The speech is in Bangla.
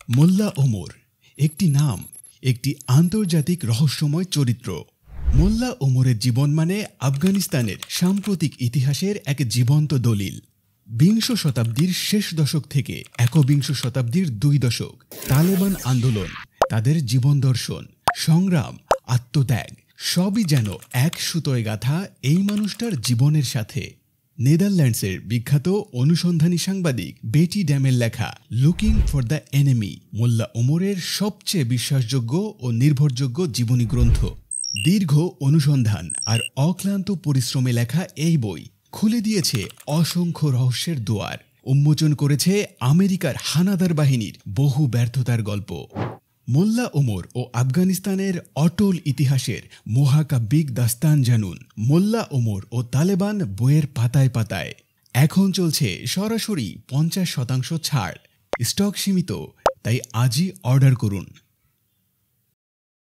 মোল্লা ওমর একটি নাম, একটি আন্তর্জাতিক রহস্যময় চরিত্র। মোল্লা ওমরের জীবন মানে আফগানিস্তানের সাম্প্রতিক ইতিহাসের এক জীবন্ত দলিল। বিংশ শতাব্দীর শেষ দশক থেকে একবিংশ শতাব্দীর 2 দশক তালেবান আন্দোলন, তাদের জীবন দর্শন, সংগ্রাম, আত্মত্যাগ সবই যেন এক সুতোয় গাঁথা এই মানুষটার জীবনের সাথে। নেদারল্যান্ডসের বিখ্যাত অনুসন্ধানী সাংবাদিক বেটি ড্যামের লেখা লুকিং ফর দ্য এনিমি মোল্লা ওমরের সবচেয়ে বিশ্বাসযোগ্য ও নির্ভরযোগ্য জীবনী গ্রন্থ। দীর্ঘ অনুসন্ধান আর অক্লান্ত পরিশ্রমে লেখা এই বই খুলে দিয়েছে অসংখ্য রহস্যের দুয়ার, উন্মোচন করেছে আমেরিকার হানাদার বাহিনীর বহু ব্যর্থতার গল্প। মোল্লা ওমর ও আফগানিস্তানের অটল ইতিহাসের মহাকাব্যিক দাস্তান জানুন মোল্লা ওমর ও তালেবান বইয়ের পাতায় পাতায়। এখন চলছে সরাসরি 50% ছাড়। স্টক সীমিত, তাই আজই অর্ডার করুন।